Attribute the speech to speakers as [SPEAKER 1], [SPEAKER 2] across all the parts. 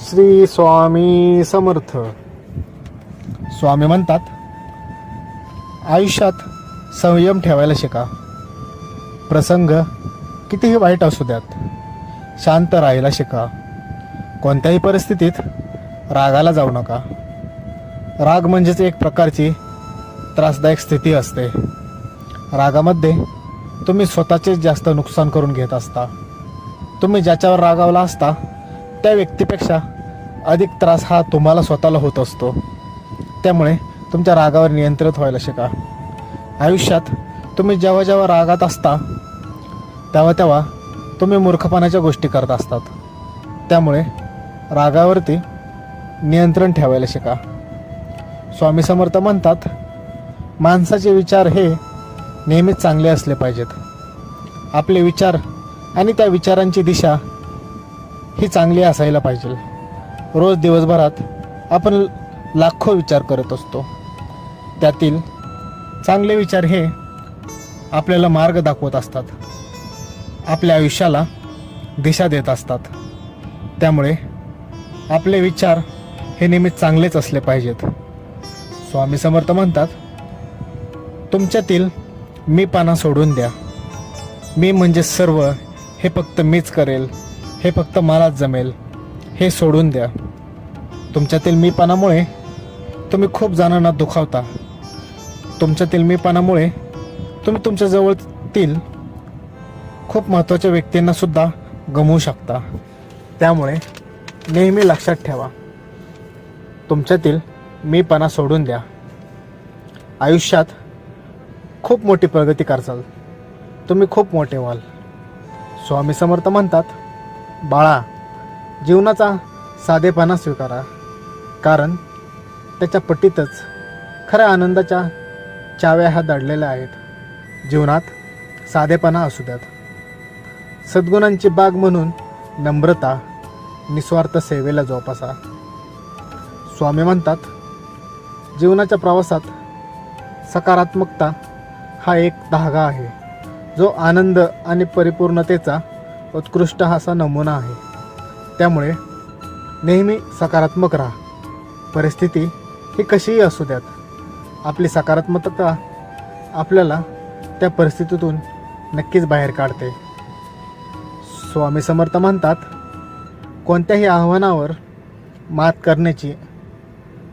[SPEAKER 1] श्री स्वामी समर्थ. स्वामी म्हणतात, आयुष्यात संयम ठेवायला शिका. प्रसंग कितीही वाईट असू द्यात, शांत राहायला शिका. कोणत्याही परिस्थितीत रागाला जाऊ नका. राग म्हणजेच एक प्रकारची त्रासदायक स्थिती असते. रागामध्ये तुम्ही स्वतःचे जास्त नुकसान करून घेत असता. तुम्ही ज्याच्यावर रागावला असता त्या व्यक्तीपेक्षा अधिक त्रास हा तुम्हाला स्वतःला होत असतो. त्यामुळे तुमच्या रागावर नियंत्रित व्हायला शिका. आयुष्यात तुम्ही जेव्हा जेव्हा रागात असता तेव्हा तेव्हा तुम्ही मूर्खपणाच्या गोष्टी करत असतात. त्यामुळे रागावरती नियंत्रण ठेवायला शिका. स्वामी समर्थ म्हणतात, माणसाचे विचार हे नेहमीच चांगले असले पाहिजेत. आपले विचार आणि त्या विचारांची दिशा ही चांगली असायला पाहिजे. रोज दिवसभरात आपण लाखो विचार करत असतो. त्यातील चांगले विचार हे आपल्याला मार्ग दाखवत असतात, आपल्या आयुष्याला दिशा देत असतात. त्यामुळे आपले विचार हे नेहमीच चांगलेच असले पाहिजेत. स्वामी समर्थ म्हणतात, तुमच्यातील मीपणा सोडून द्या. मी म्हणजे सर्व, हे फक्त मीच करेल, हे फक्त मलाच जमेल, हे सोडून द्या. तुमच्यातील मीपणामुळे तुम्ही खूप जणांना दुखावता. तुमच्यातील मीपणामुळे तुम्ही तुमच्या जवळतील खूप महत्त्वाच्या व्यक्तींना सुद्धा गमवू शकता. त्यामुळे नेहमी लक्षात ठेवा, तुमच्यातील मीपणा सोडून द्या. आयुष्यात खूप मोठी प्रगती करसाल, तुम्ही खूप मोठे व्हाल. स्वामी समर्थ म्हणतात, बाळा, जीवनाचा साधेपणा स्वीकारा, कारण त्याच्या पटीतच खऱ्या आनंदाच्या चाव्या ह्या दडलेल्या आहेत. जीवनात साधेपणा असू द्यात. सद्गुणांची बाग म्हणून नम्रता, निस्वार्थ सेवेला जोपासा. स्वामी म्हणतात, जीवनाच्या प्रवासात सकारात्मकता हा एक धागा आहे, जो आनंद आणि परिपूर्णतेचा उत्कृष्ट असा नमुना आहे. त्यामुळे नेहमी सकारात्मक राहा. परिस्थिती ही कशीही असू द्यात, आपली सकारात्मकता आपल्याला त्या परिस्थितीतून नक्कीच बाहेर काढते. स्वामी समर्थ म्हणतात, कोणत्याही आव्हानावर मात करण्याची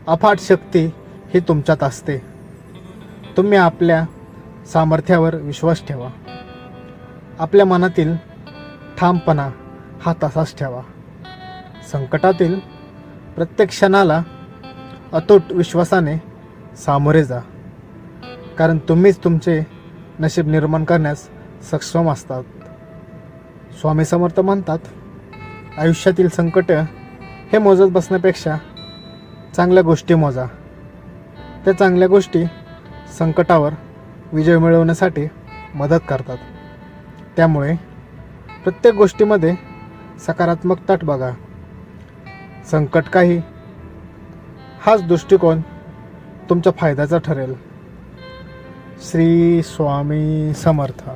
[SPEAKER 1] अफाट शक्ती ही तुमच्यात असते. तुम्ही आपल्या सामर्थ्यावर विश्वास ठेवा. आपल्या मनातील ठामपणा हा तसाच ठेवा. संकटातील प्रत्येक क्षणाला अतूट विश्वासाने सामोरे जा, कारण तुम्हीच तुमचे नशीब निर्माण करण्यास सक्षम असतात. स्वामी समर्थ म्हणतात, आयुष्यातील संकट हे मोजत बसण्यापेक्षा चांगल्या गोष्टी मोजा. त्या चांगल्या गोष्टी संकटावर विजय मिळवण्यासाठी मदत करतात. त्यामुळे प्रत्येक गोष्टीमध्ये सकारात्मकता बघा. संकट काही, हाच दृष्टिकोन तुमच्या फायद्याचा ठरेल. श्री स्वामी समर्थ.